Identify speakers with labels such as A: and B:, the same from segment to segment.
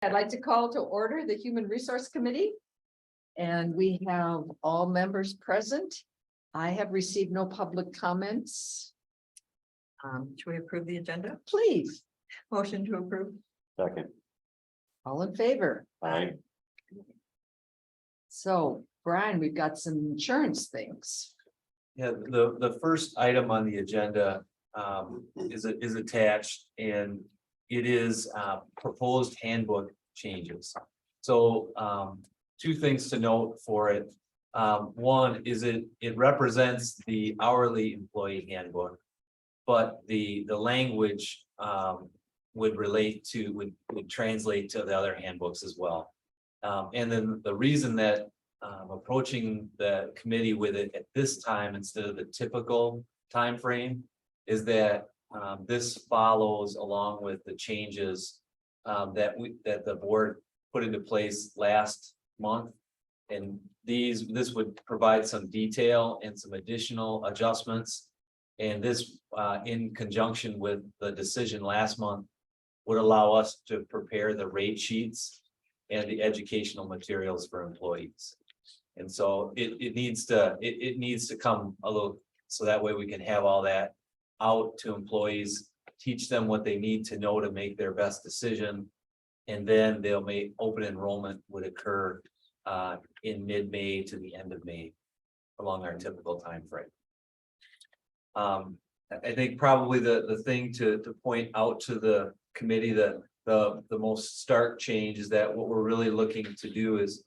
A: I'd like to call to order the Human Resource Committee. And we have all members present. I have received no public comments.
B: Should we approve the agenda?
A: Please,
B: Motion to approve.
C: Second.
A: all in favor?
C: Aye.
A: So, Brian, we've got some insurance things.
D: Yeah, the first item on the agenda is attached, and it is proposed handbook changes. So two things to note for it. One is it represents the hourly employee handbook, but the language would translate to the other handbooks as well. And then the reason that approaching the committee with it at this time instead of the typical time frame is that this follows along with the changes that the board put into place last month. And this would provide some detail and some additional adjustments. And this in conjunction with the decision last month would allow us to prepare the rate sheets and the educational materials for employees. And so it needs to come a little, so that way we can have all that out to employees, teach them what they need to know to make their best decision. And then they'll make open enrollment would occur in mid-May to the end of May along our typical time frame. I think probably the thing to point out to the committee that the most stark change is that what we're really looking to do is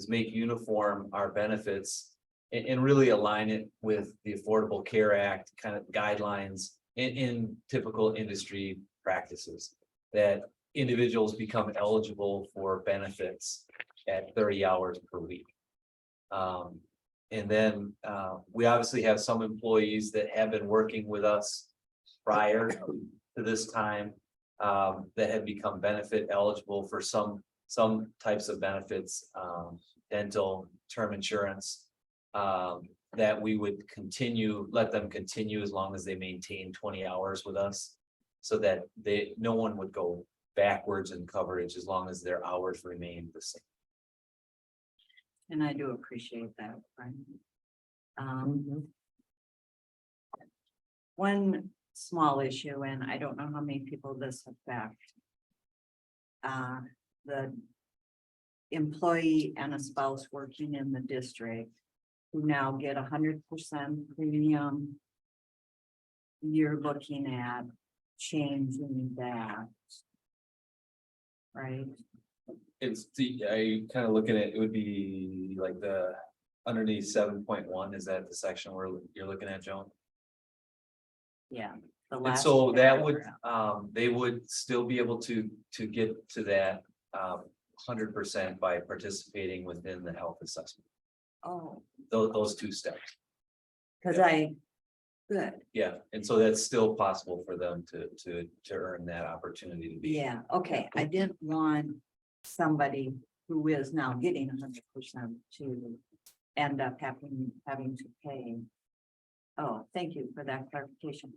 D: make uniform our benefits and really align it with the Affordable Care Act kind of guidelines in typical industry practices, that individuals become eligible for benefits at 30 hours per week. And then we obviously have some employees that have been working with us prior to this time that have become benefit eligible for some types of benefits, dental, term insurance, that we would let them continue as long as they maintain 20 hours with us, so that no one would go backwards in coverage as long as their hours remain the same.
B: And I do appreciate that, Brian. One small issue, and I don't know how many people this affects. The employee and a spouse working in the district who now get 100% premium. You're looking at changing that. Right?
D: I kind of looking at, it would be like the underneath 7.1, is that the section where you're looking at, Joan?
B: Yeah.
D: And so that would, they would still be able to get to that 100% by participating within the health assessment.
B: Oh,
D: Those two steps.
B: because good.
D: Yeah, and so that's still possible for them to earn that opportunity to be.
B: Yeah, okay, I didn't want somebody who is now getting 100% to end up having to pay. Oh, thank you for that clarification.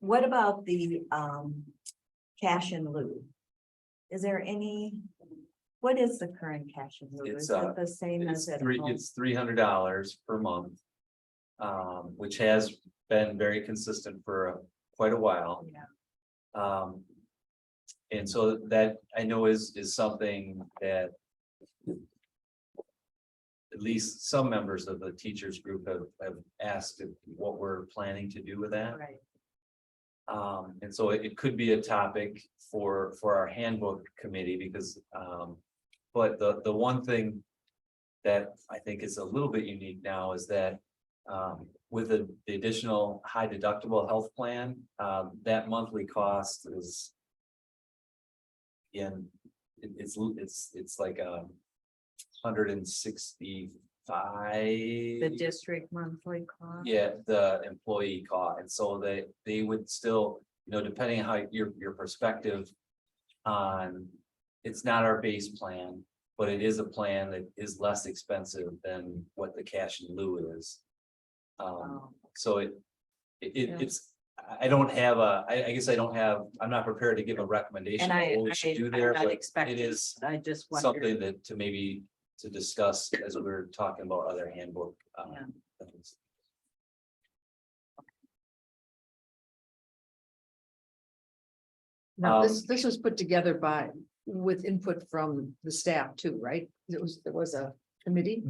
B: What about the cash in lieu? Is there what is the current cash in lieu? Is it the same as it?
D: It's $300 per month, which has been very consistent for quite a while.
B: Yeah.
D: And so that I know is something that at least some members of the teachers group have asked what we're planning to do with that.
B: Right.
D: And so it could be a topic for our handbook committee, because but the one thing that I think is a little bit unique now is that with the additional high deductible health plan, that monthly cost is, again, it's like $165.
B: The district monthly cost?
D: Yeah, the employee cost, and so they would still, depending on how your perspective on, it's not our base plan, but it is a plan that is less expensive than what the cash in lieu is. So it's I don't have I guess I don't have, I'm not prepared to give a recommendation
B: And
D: on what we should do there,
B: I'm not
D: but
B: expecting,
D: it is
B: I just
D: something
B: wondered.
D: that to maybe to discuss as we're talking about other handbook.
B: Yeah.
D: Things.
A: Now,
D: Um,
A: this was put together with input from the staff too, right? There was a committee.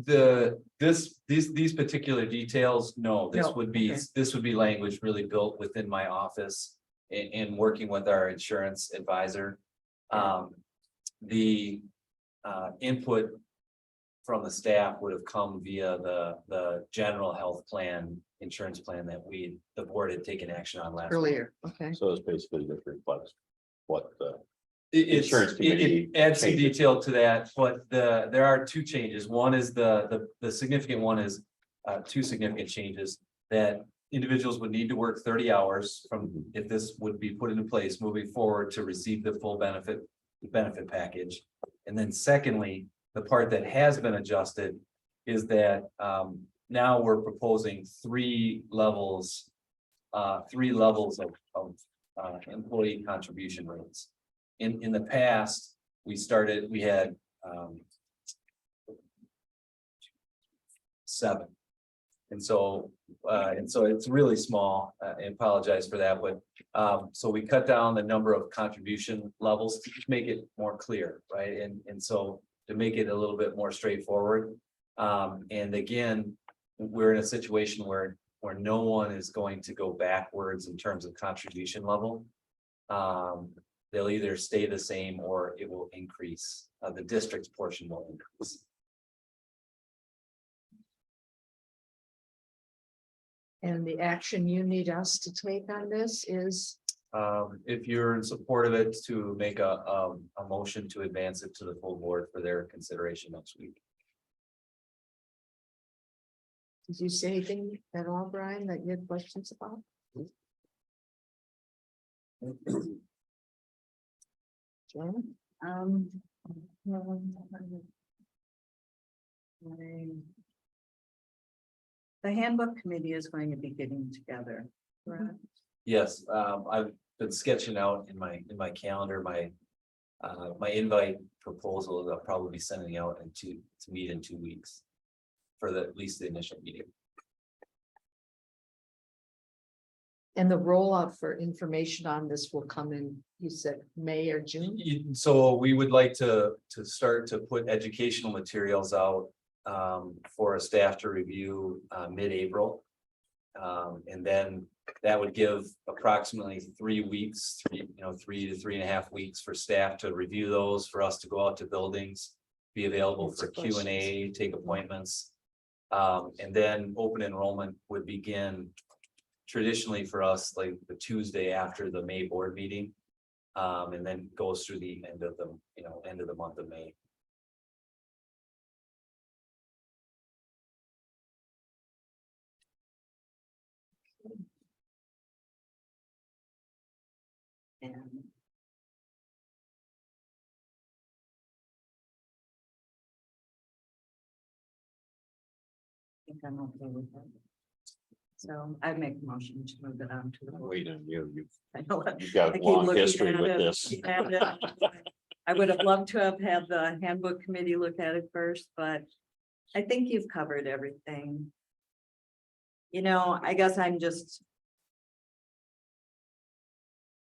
D: These particular details, no,
A: No, okay.
D: this would be language really built within my office in working with our insurance advisor. The input from the staff would have come via the general health plan, insurance plan that the board had taken action on last.
A: Earlier, okay.
C: So it's basically just reflects what the
D: It's-
C: insurance committee
D: It adds some
C: changes.
D: detail to that, but there are two changes. One is the significant one is two significant changes that individuals would need to work 30 hours from if this would be put into place moving forward to receive the full benefit package. And then secondly, the part that has been adjusted is that now we're proposing three levels of employee contribution rates. In the past, we had 7. And so it's really small. I apologize for that, but so we cut down the number of contribution levels to make it more clear, right? And so to make it a little bit more straightforward. And again, we're in a situation where no one is going to go backwards in terms of contribution level. They'll either stay the same or it will increase. The district's portion will increase.
A: And the action you need us to take on this is,
D: If you're in support of it, to make a motion to advance it to the full board for their consideration next week.
A: did you say anything at all, Brian, that you had questions about? Jen?
B: The handbook committee is going to be getting together. Right.
D: Yes, I've been sketching out in my calendar, my invite proposal that I'll probably be sending out to meet in 2 weeks. For at least the initial meeting.
A: And the rollout for information on this will come in, you said, May or June?
D: So we would like to start to put educational materials out for a staff to review mid-April. And then that would give approximately 3 weeks, 3 to 3.5 weeks for staff to review those, for us to go out to buildings, be available for
A: Answer
D: Q&A, take appointments. And then open enrollment would begin traditionally for us, like the Tuesday after the May board meeting. And then goes through the end of the month of May.
B: And I think I'm okay with that. So I make a motion to move it on to the. board.
C: Wait, you've
B: I know what-
C: got
B: I
C: a
B: keep
C: long
B: looking
C: history
B: at
C: with
B: it,
C: this.
B: and, I would have loved to have had the handbook committee look at it first, but I think you've covered everything. I guess I'm just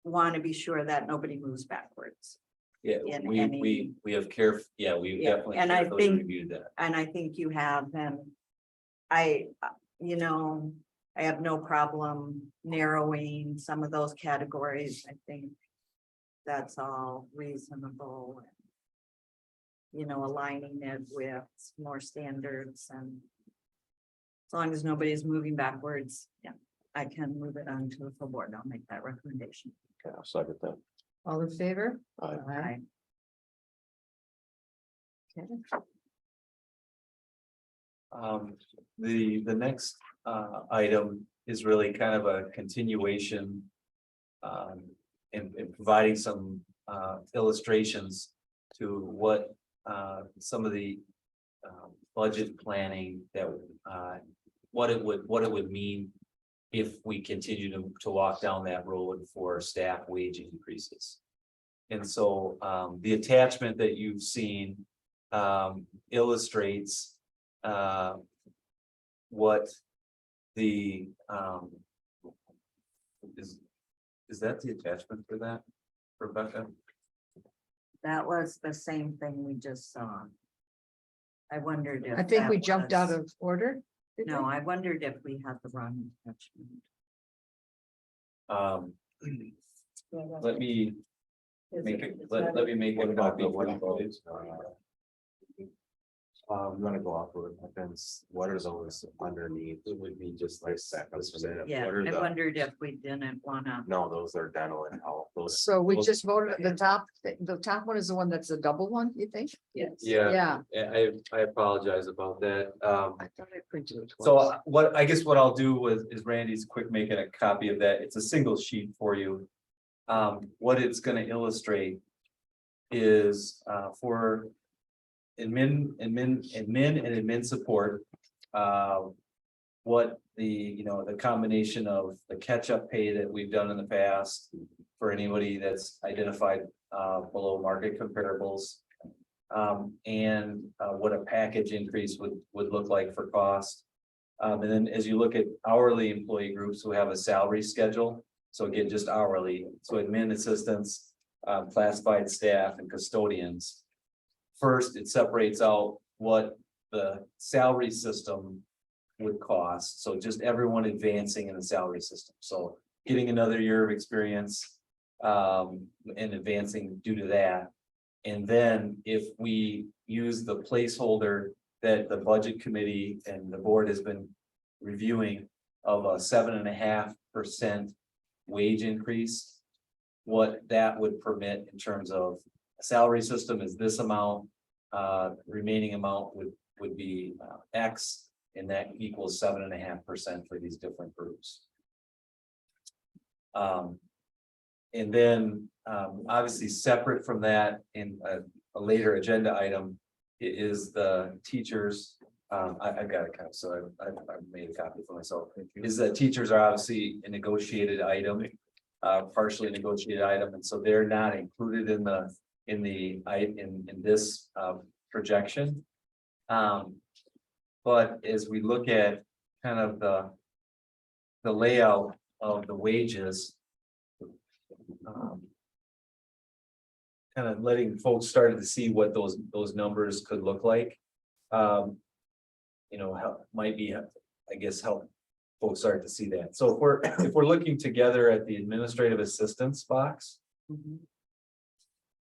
B: want to be sure that nobody moves backwards.
D: Yeah,
B: In
D: we
B: any-
D: we have we've
B: Yeah,
D: definitely
B: and I
D: carefully
B: think-
D: reviewed that.
B: And I think you have, and I have no problem narrowing some of those categories. I think that's all reasonable. Aligning it with more standards, and as long as nobody's moving backwards, yeah, I can move it on to the full board. I'll make that recommendation.
C: Okay, I'll second that.
A: All in favor?
C: Aye.
B: Aye.
A: Okay.
D: The next item is really kind of a continuation. In providing some illustrations to what some of the budget planning that what it would mean if we continue to walk down that road for staff wage increases. And so the attachment that you've seen illustrates what the is that the attachment for that, Rebecca?
B: That was the same thing we just saw. I wondered if.
A: I think
B: that
A: we jumped out
B: was-
A: of order. did
B: No,
A: we?
B: I wondered if we had the wrong attachment.
D: Let me make it, let me make a copy for you guys.
E: I'm gonna go off of what are those underneath? It would be just like seconds.
B: Yeah, I wondered if we didn't wanna,
E: No, those are dental and health. Those,
A: So we just voted, the top one is the one that's a double one, you think?
B: yes.
A: Yeah.
D: I apologize about that.
A: I thought I printed it twice.
D: So what, I guess what I'll do is Randy's quick making a copy of that. It's a single sheet for you. What it's gonna illustrate is for admin support. What the combination of the catch-up pay that we've done in the past for anybody that's identified below market comparables. And what a package increase would look like for cost. And then as you look at hourly employee groups who have a salary schedule, so again, just hourly, so admin assistants, classified staff and custodians. First, it separates out what the salary system would cost, so just everyone advancing in the salary system, so getting another year of experience. And advancing due to that. And then if we use the placeholder that the budget committee and the board has been reviewing of a 7.5% wage increase. What that would permit in terms of a salary system is this amount, remaining amount would be X, and that equals 7.5% for these different groups. And then obviously separate from that in a later agenda item is the teachers. I've got a copy, so I've made a copy for myself. Is that teachers are obviously a negotiated item, partially negotiated item, and so they're not included in this projection. But as we look at kind of the layout of the wages. Kind of letting folks start to see what those numbers could look like. Help might be, I guess, help folks start to see that. So if we're looking together at the administrative assistance box.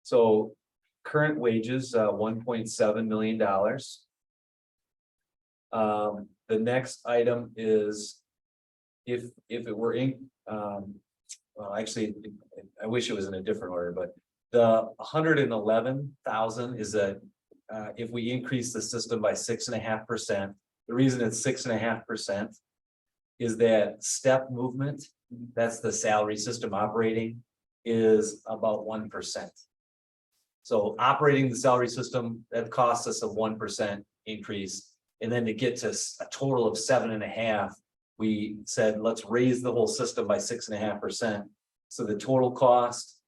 D: So current wages, $1.7 million. The next item is if it were in, well, actually, I wish it was in a different order, but the 111,000 is if we increase the system by 6.5%, the reason it's 6.5% is that step movement, that's the salary system operating, is about 1%. So operating the salary system, that costs us a 1% increase. And then to get to a total of 7.5%, we said, let's raise the whole system by 6.5%. So the total cost,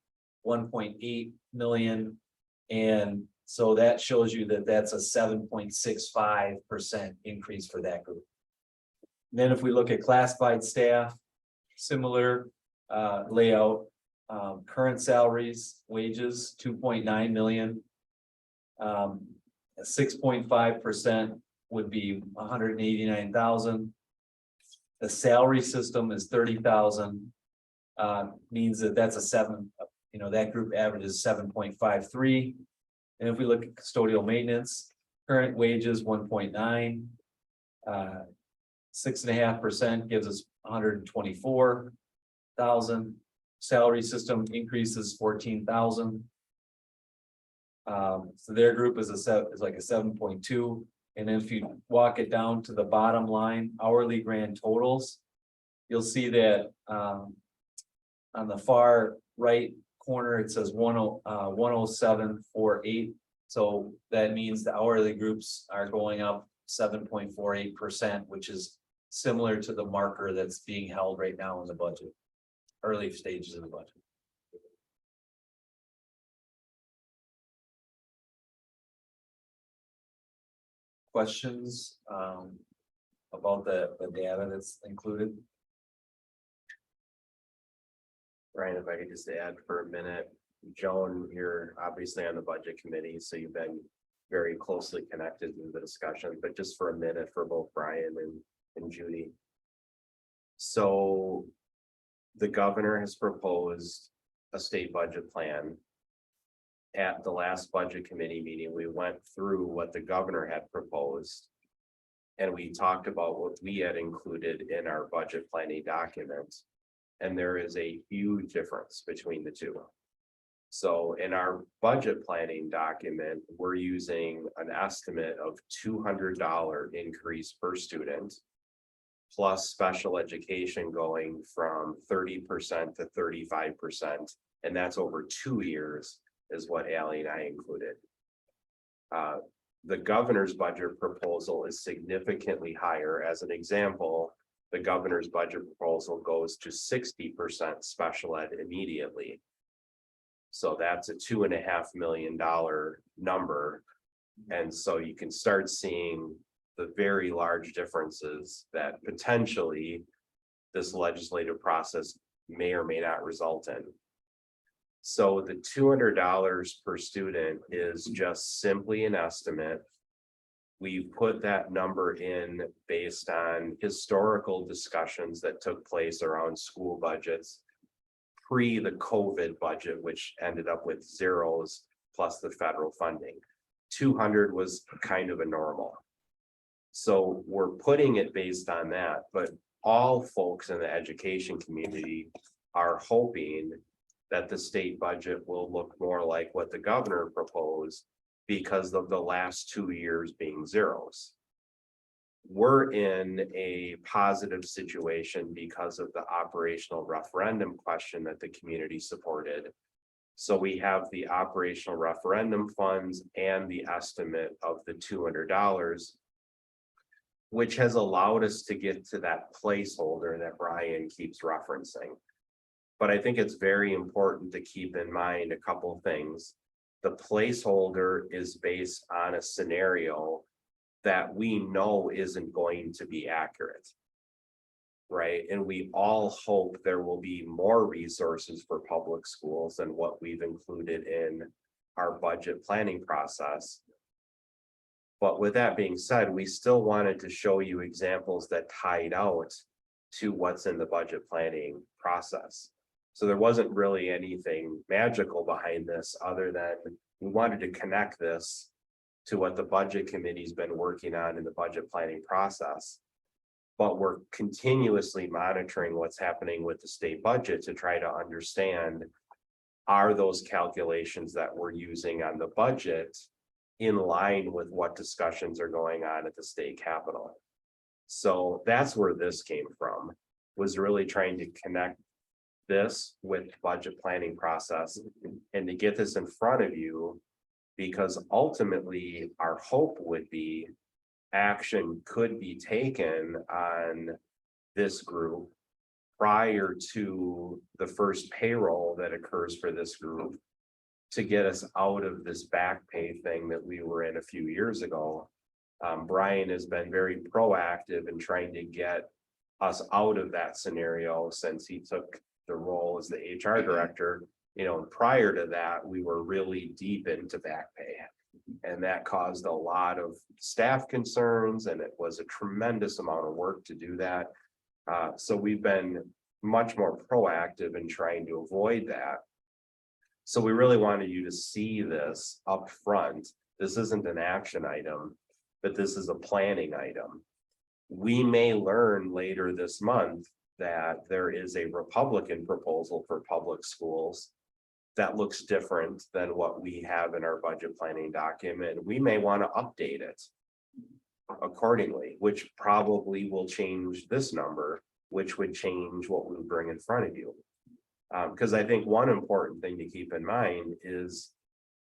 D: 1.8 million. And so that shows you that that's a 7.65% increase for that group. And then if we look at classified staff, similar layout, current salaries, wages, 2.9 million. 6.5% would be 189,000. The salary system is 30,000. Means that that's a 7, that group average is 7.53. And if we look at custodial maintenance, current wages 1.9, 6.5% gives us 124,000. Salary system increases 14,000. So their group is like a 7.2. And then if you walk it down to the bottom line, hourly grand totals, you'll see that on the far right corner, it says 107.48. So that means the hourly groups are going up 7.48%, which is similar to the marker that's being held right now in the budget. Early stages of the budget. Questions about the data that's included?
E: Ryan, if I could just add for a minute, Joan, you're obviously on the budget committee, so you've been very closely connected in the discussion, but just for a minute for both Brian and Judy. So the governor has proposed a state budget plan. At the last budget committee meeting, we went through what the governor had proposed. And we talked about what we had included in our budget planning document. And there is a huge difference between the two. So in our budget planning document, we're using an estimate of $200 increase per student. Plus special education going from 30% to 35%, and that's over 2 years, is what Ally and I included. The governor's budget proposal is significantly higher. As an example, the governor's budget proposal goes to 60% special ed immediately. So that's a $2.5 million number. And so you can start seeing the very large differences that potentially this legislative process may or may not result in. So the $200 per student is just simply an estimate. We put that number in based on historical discussions that took place around school budgets pre the COVID budget, which ended up with zeros plus the federal funding. 200 was kind of a normal. So we're putting it based on that, but all folks in the education community are hoping that the state budget will look more like what the governor proposed because of the last 2 years being zeros. We're in a positive situation because of the operational referendum question that the community supported. So we have the operational referendum funds and the estimate of the $200, which has allowed us to get to that placeholder that Brian keeps referencing. But I think it's very important to keep in mind a couple of things. The placeholder is based on a scenario that we know isn't going to be accurate. Right, and we all hope there will be more resources for public schools than what we've included in our budget planning process. But with that being said, we still wanted to show you examples that tied out to what's in the budget planning process. So there wasn't really anything magical behind this other than we wanted to connect this to what the budget committee's been working on in the budget planning process. But we're continuously monitoring what's happening with the state budget to try to understand, are those calculations that we're using on the budget in line with what discussions are going on at the state capitol? So that's where this came from, was really trying to connect this with budget planning process and to get this in front of you, because ultimately our hope would be action could be taken on this group prior to the first payroll that occurs for this group to get us out of this back pay thing that we were in a few years ago. Brian has been very proactive in trying to get us out of that scenario since he took the role as the HR director. You know, prior to that, we were really deep into back pay. And that caused a lot of staff concerns, and it was a tremendous amount of work to do that. So we've been much more proactive in trying to avoid that. So we really wanted you to see this up front. This isn't an action item, but this is a planning item. We may learn later this month that there is a Republican proposal for public schools that looks different than what we have in our budget planning document. We may want to update it accordingly, which probably will change this number, which would change what we bring in front of you. Because I think one important thing to keep in mind is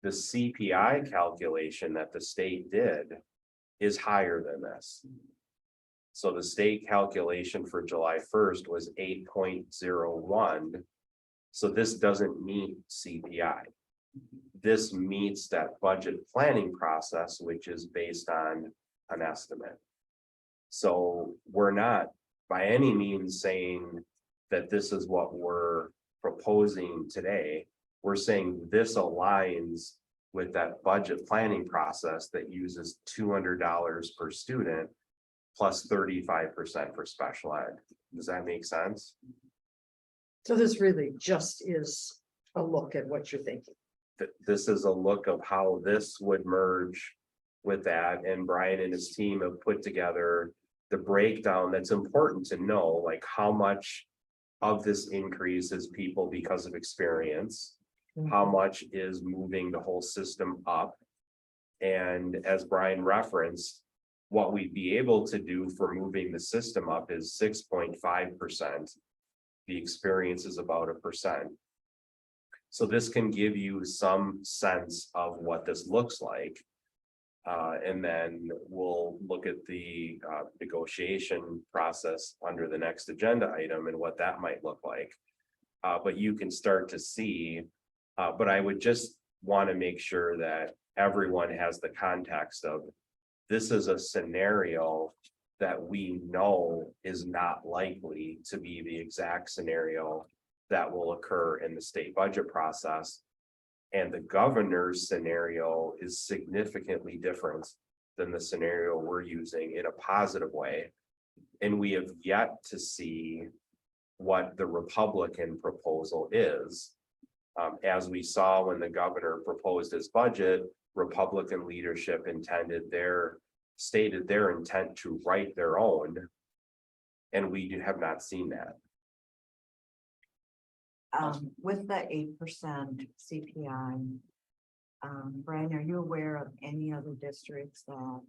E: the CPI calculation that the state did is higher than this. So the state calculation for July 1st was 8.01. So this doesn't meet CPI. This meets that budget planning process, which is based on an estimate. So we're not by any means saying that this is what we're proposing today. We're saying this aligns with that budget planning process that uses $200 per student plus 35% for special ed. Does that make sense?
A: So this really just is a look at what you're thinking.
E: This is a look of how this would merge with that, and Brian and his team have put together the breakdown that's important to know, like how much of this increase is people because of experience, how much is moving the whole system up. And as Brian referenced, what we'd be able to do for moving the system up is 6.5%. The experience is about 1%. So this can give you some sense of what this looks like. And then we'll look at the negotiation process under the next agenda item and what that might look like. But you can start to see, but I would just want to make sure that everyone has the context of this is a scenario that we know is not likely to be the exact scenario that will occur in the state budget process. And the governor's scenario is significantly different than the scenario we're using in a positive way. And we have yet to see what the Republican proposal is. As we saw when the governor proposed his budget, Republican leadership stated their intent to write their own. And we have not seen that.
B: With the 8% CPI, Brian, are you aware of any other districts that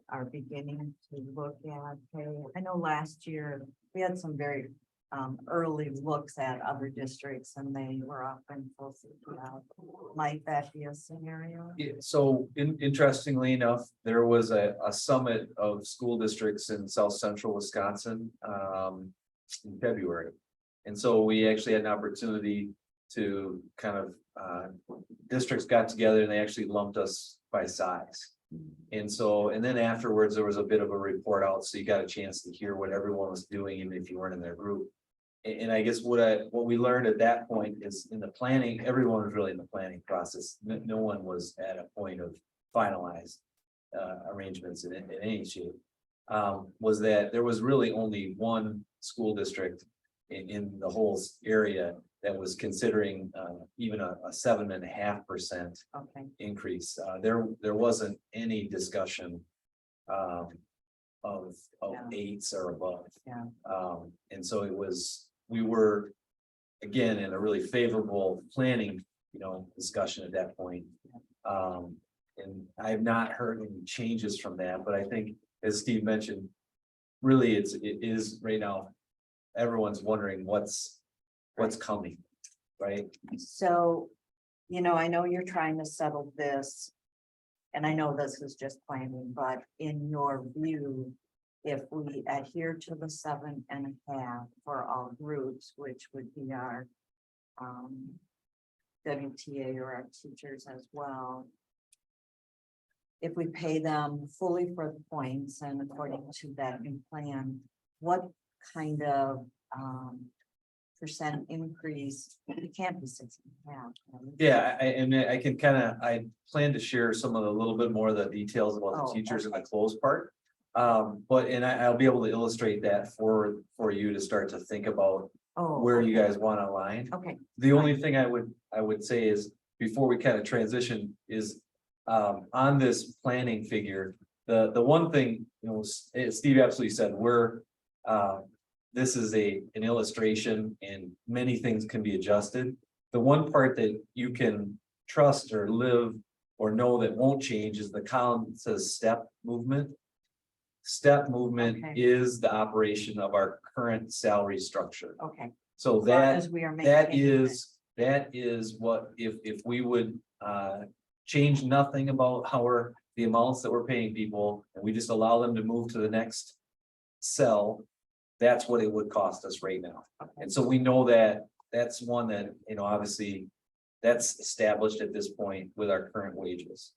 B: are beginning to look at pay? I know last year we had some very early looks at other districts and they were offering full CPI. Might that be a scenario?
D: Yeah, so interestingly enough, there was a summit of school districts in South Central Wisconsin in February. And so we actually had an opportunity to kind of districts got together and they actually lumped us by size. And so, and then afterwards, there was a bit of a report out. So you got a chance to hear what everyone was doing, even if you weren't in their group. And I guess what we learned at that point is in the planning, everyone was really in the planning process. No one was at a point of finalized arrangements in any shape. Was that there was really only one school district in the whole area that was considering even a 7.5% increase. There wasn't any discussion of eights or above. And so we were again in a really favorable planning, discussion at that point. And I have not heard any changes from that, but I think as Steve mentioned, really it is right now. Everyone's wondering what's coming, right?
B: So, I know you're trying to settle this. And I know this is just planning, but in your view, if we adhere to the 7.5 for all groups, which would be our WTA or our teachers as well. If we pay them fully for the points and according to that new plan, what kind of percent increase? It can't be 6.5. Right?
D: Yeah, I can I plan to share some of the little bit more of the details about the teachers in the closed part. But I'll be able to illustrate that for you to start to think about where you guys want to align.
B: Okay.
D: The only thing I would say is before we kind of transition is on this planning figure, the one thing, Steve absolutely said this is an illustration and many things can be adjusted. The one part that you can trust or live or know that won't change is the column that says step movement. Step movement is the operation of our current salary structure.
B: Okay.
D: So that is what if we would change nothing about the amounts that we're paying people and we just allow them to move to the next sell, that's what it would cost us right now. And so we know that that's one that, obviously, that's established at this point with our current wages.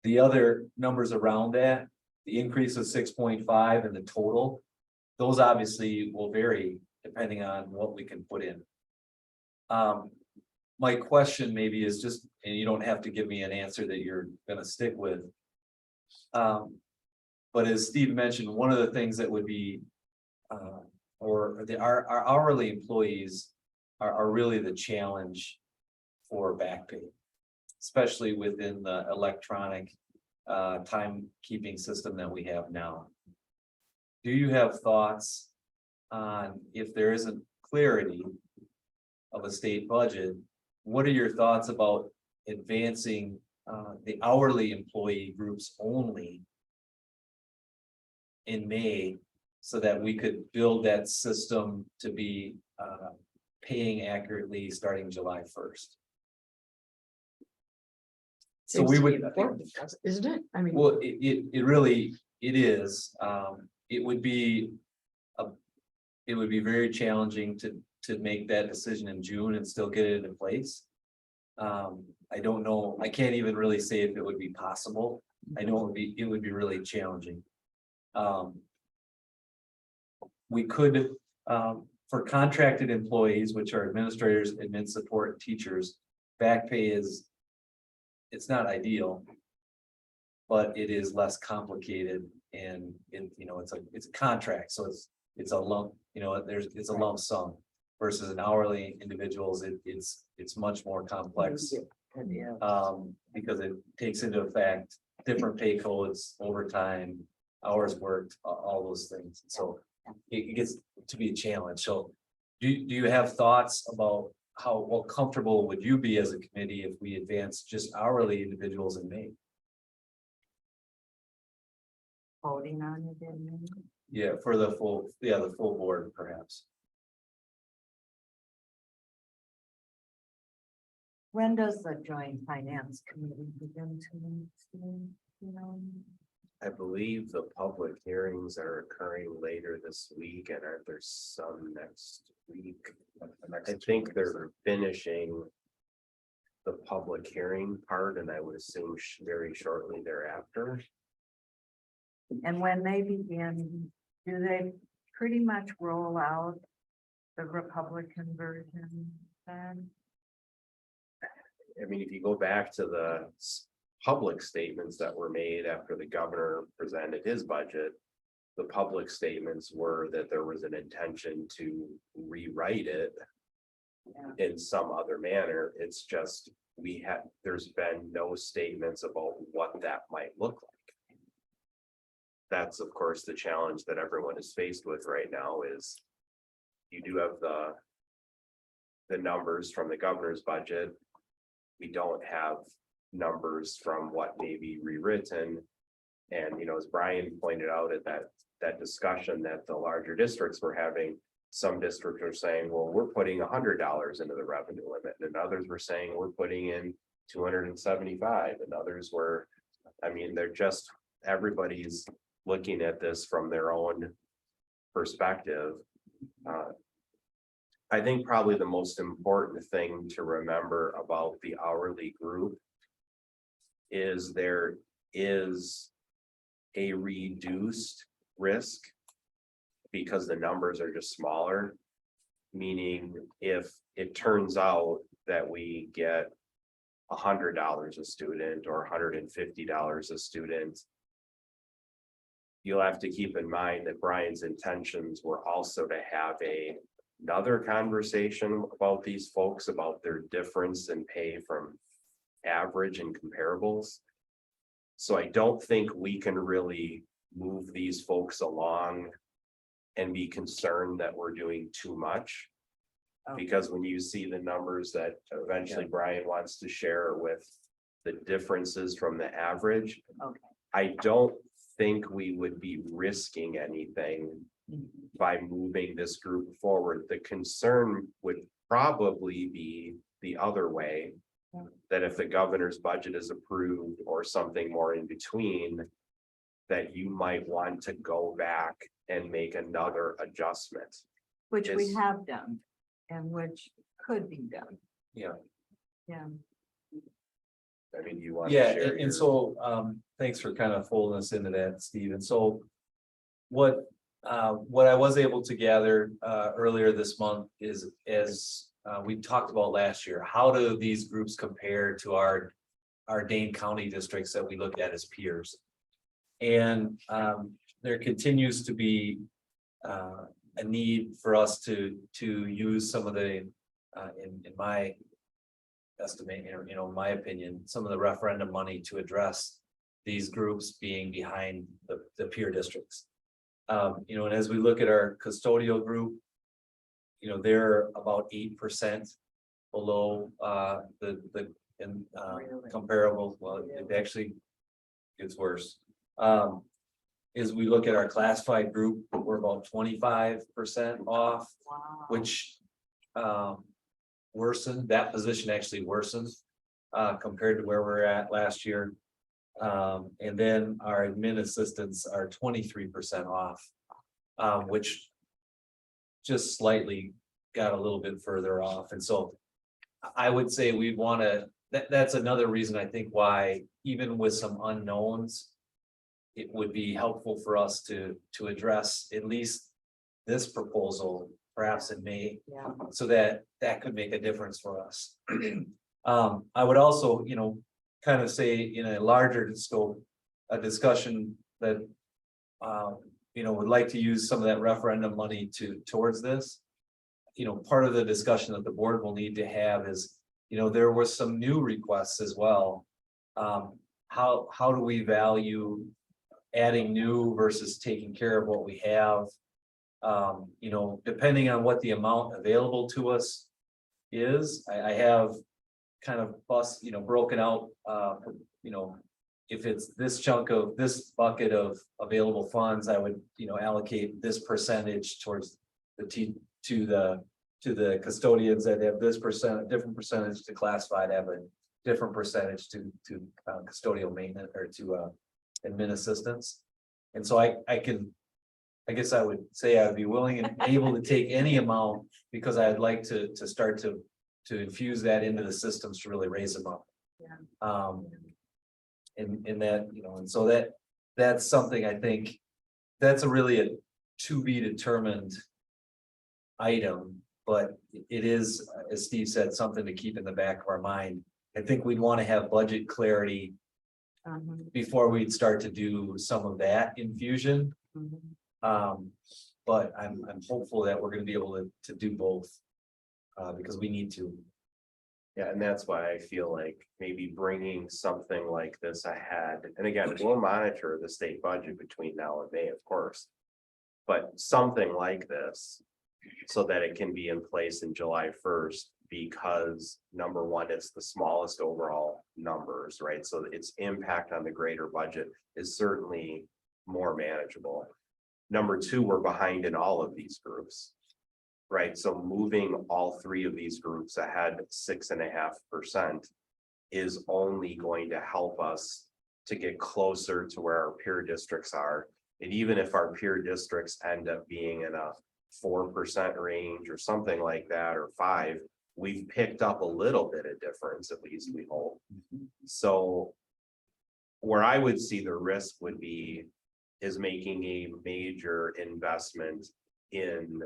D: The other numbers around that, the increase of 6.5 and the total, those obviously will vary depending on what we can put in. My question maybe is just, and you don't have to give me an answer that you're gonna stick with. But as Steve mentioned, one of the things that would be, our hourly employees are really the challenge for back pay, especially within the electronic timekeeping system that we have now. Do you have thoughts on if there isn't clarity of a state budget? What are your thoughts about advancing the hourly employee groups only in May, so that we could build that system to be paying accurately starting July 1st? So we would,
A: Isn't it? I mean.
D: well, it really, it is, it would be very challenging to make that decision in June and still get it in place. I don't know, I can't even really say if it would be possible. I know it would be really challenging. We could, for contracted employees, which are administrators, admin support, and teachers, back pay it's not ideal, but it is less complicated, and it's a contract, so it's a lump, it's a lump sum versus an hourly individuals. It's much more complex. Because it takes into effect different pay codes, overtime, hours worked, all those things. So it gets to be a challenge. So do you have thoughts about what comfortable would you be as a committee if we advance just hourly individuals in May?
B: Voting on it in May.
D: Yeah, for the full board perhaps.
B: When does the joint finance committee begin to meet?
E: I believe the public hearings are occurring later this week, and aren't there some next week? I think they're finishing the public hearing part, and I would assume very shortly thereafter.
B: And when they begin, do they pretty much roll out the Republican version then?
E: I mean, if you go back to the public statements that were made after the governor presented his budget, the public statements were that there was an intention to rewrite it in some other manner. It's just, there's been no statements about what that might look like. That's of course the challenge that everyone is faced with right now. Is you do have the numbers from the governor's budget. We don't have numbers from what may be rewritten. And, as Brian pointed out at that discussion that the larger districts were having, some districts are saying, well, we're putting $100 into the revenue limit. And others were saying we're putting in 275, and others were, they're just, everybody's looking at this from their own perspective. I think probably the most important thing to remember about the hourly group is there is a reduced risk because the numbers are just smaller. Meaning if it turns out that we get $100 a student or $150 a student, you'll have to keep in mind that Brian's intentions were also to have another conversation about these folks, about their difference in pay from average and comparables. So I don't think we can really move these folks along and be concerned that we're doing too much. Because when you see the numbers that eventually Brian wants to share with the differences from the average, I don't think we would be risking anything by moving this group forward. The concern would probably be the other way, that if the governor's budget is approved or something more in between, that you might want to go back and make another adjustment.
B: Which we
E: Yes.
B: have done and which could be done.
D: Yeah.
B: Yeah.
E: I mean, you want to
D: Yeah,
E: share
D: and
E: your-
D: so, thanks for kind of folding us into that, Steve. And so what I was able to gather, earlier this month is, as, we talked about last year, how do these groups compare to our Dane County districts that we look at as peers? And, there continues to be, a need for us to use some of the, in my estimate, in my opinion, some of the referendum money to address these groups being behind the peer districts. And as we look at our custodial group, they're about 8% below the
B: Really?
D: comparable. Well, it actually gets worse. As we look at our classified group, we're about 25% off,
B: Wow.
D: which worsened, that position actually worsened compared to where we're at last year. And then our admin assistants are 23% off, which just slightly got a little bit further off. And so I would say we'd want to, that's another reason I think why, even with some unknowns, it would be helpful for us to address at least this proposal, perhaps in May,
B: Yeah.
D: so that could make a difference for us. I would also, kind of say in a larger scope, a discussion that, would like to use some of that referendum money towards this. Part of the discussion that the board will need to have is, there was some new requests as well. How do we value adding new versus taking care of what we have? Depending on what the amount available to us is, I have kind of broken out, if it's this chunk of this bucket of available funds, I would, allocate this percentage towards to the custodians that have this different percentage to classified, have a different percentage to custodial maintenance or to admin assistance. And so I guess I would say I'd be willing and able to take any amount, because I'd like to start to infuse that into the systems to really raise them up.
B: Yeah.
D: And that, and so that's something I think that's a really to be determined item, but it is, as Steve said, something to keep in the back of our mind. I think we'd want to have budget clarity before we'd start to do some of that infusion. But I'm hopeful that we're going to be able to do both, because we need to.
E: Yeah, and that's why I feel like maybe bringing something like this ahead, and again, we'll monitor the state budget between now and May, of course. But something like this, so that it can be in place in July 1st, because number one, it's the smallest overall numbers, right? So its impact on the greater budget is certainly more manageable. Number two, we're behind in all of these groups. Right, so moving all three of these groups ahead 6.5% is only going to help us to get closer to where our peer districts are. And even if our peer districts end up being in a 4% range or something like that, or 5%, we've picked up a little bit of difference, at least we hope. So where I would see the risk would be is making a major investment in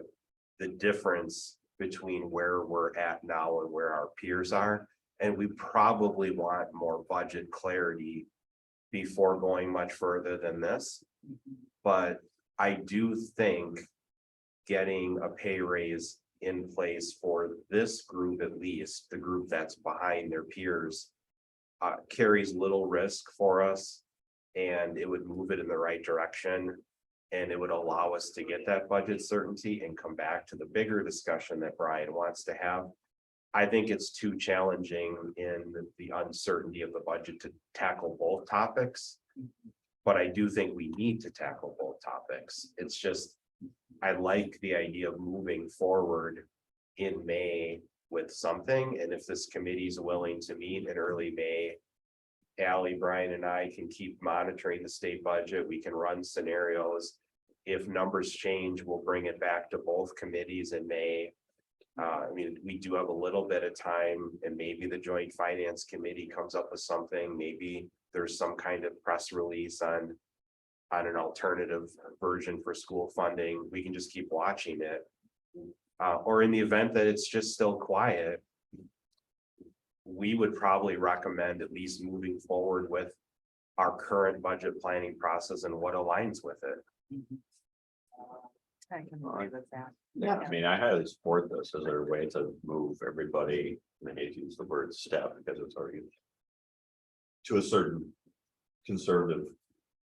E: the difference between where we're at now and where our peers are. And we probably want more budget clarity before going much further than this. But I do think getting a pay raise in place for this group, at least the group that's behind their peers, carries little risk for us, and it would move it in the right direction. And it would allow us to get that budget certainty and come back to the bigger discussion that Brian wants to have. I think it's too challenging in the uncertainty of the budget to tackle both topics. But I do think we need to tackle both topics. It's just, I like the idea of moving forward in May with something. And if this committee is willing to meet in early May, Allie, Brian, and I can keep monitoring the state budget. We can run scenarios. if numbers change, we'll bring it back to both committees in May. I mean, we do have a little bit of time, and maybe the Joint Finance Committee comes up with something, maybe there's some kind of press release on an alternative version for school funding. We can just keep watching it. Or in the event that it's just still quiet, we would probably recommend at least moving forward with our current budget planning process and what aligns with it.
B: I can agree with that.
C: Yeah, I mean, I highly support this. Is there a way to move everybody, I hate to use the word step because it's already to a certain conservative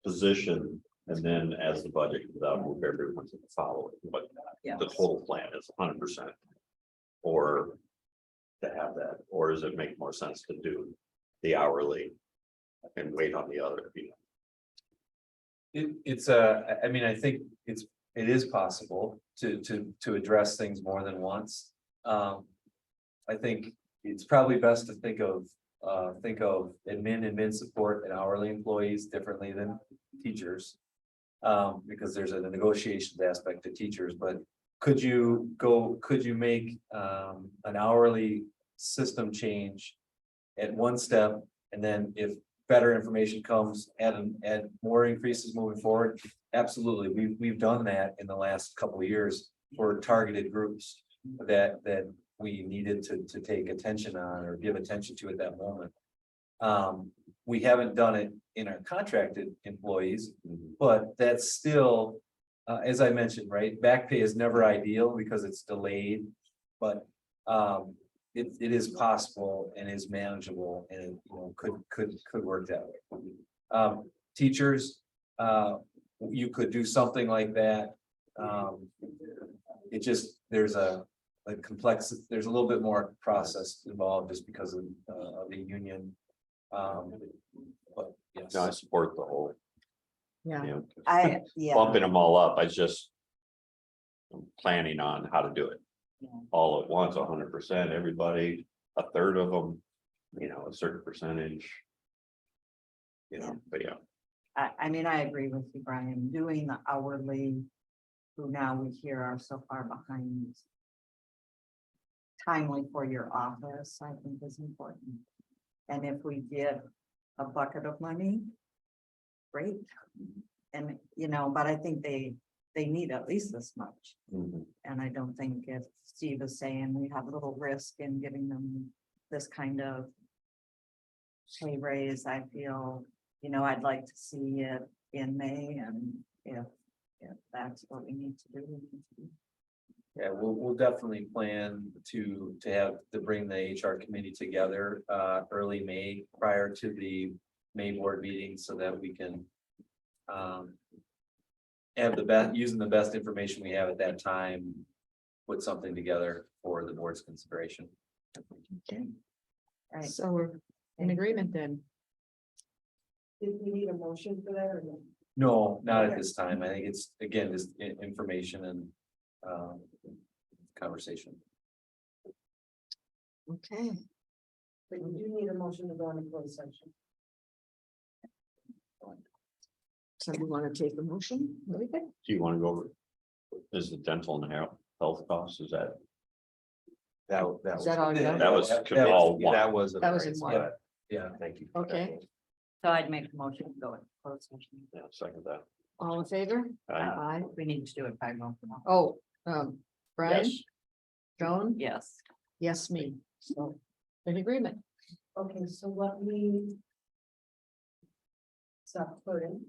C: position, and then as the budget comes out, move everyone to the following, but the total plan is 100%. Or to have that, or does it make more sense to do the hourly and wait on the other?
D: I mean, I think it is possible to address things more than once. I think it's probably best to think of admin support and hourly employees differently than teachers. Because there's a negotiations aspect to teachers, but could you make an hourly system change at one step, and then if better information comes, add more increases moving forward? Absolutely, we've done that in the last couple of years for targeted groups that we needed to take attention on or give attention to at that moment. We haven't done it in our contracted employees, but that's still, as I mentioned, right? Back pay is never ideal because it's delayed, but it is possible and is manageable, and could work that way. Teachers, you could do something like that. It just, there's a complex, there's a little bit more process involved just because of the union. But yes.
C: No, I support the whole,
A: Yeah,
C: bumping them all up. I'm planning on how to do it all at once, 100%, everybody, a third of them, a certain percentage. But yeah.
B: I mean, I agree with you, Brian, doing the hourly, who now we hear are so far behind. Timely for your office, I think is important. And if we get a bucket of money, great. And, but I think they need at least this much. And I don't think if Steve is saying we have a little risk in giving them this kind of pay raise, I feel, I'd like to see it in May, and if that's what we need to do, we need to do.
D: Yeah, we'll definitely plan to bring the HR committee together early May prior to the May board meeting, so that we can have using the best information we have at that time, put something together for the board's consideration.
A: okay,
B: Right.
A: so we're in agreement then.
F: Did we need a motion for that or no?
D: No, not at this time. I think it's, again, just information and conversation.
A: Okay,
F: But you do need a motion to go into closed session.
A: so we want to take the motion, really good.
C: Do you want to go over, is the dental and health costs, is that?
A: Is that all done?
C: That was all one.
E: That was.
A: That was in one.
D: Yeah.
E: Thank you. for that.
A: Okay,
B: So I'd make a motion to go in closed session.
C: Yeah, second that.
A: all in favor? Aye.
B: We need to do it by roll call.
A: Oh, Brian,
C: Yes.
A: Joan,
B: Yes.
A: yes, me, so in agreement.
F: Okay, so let me stop recording.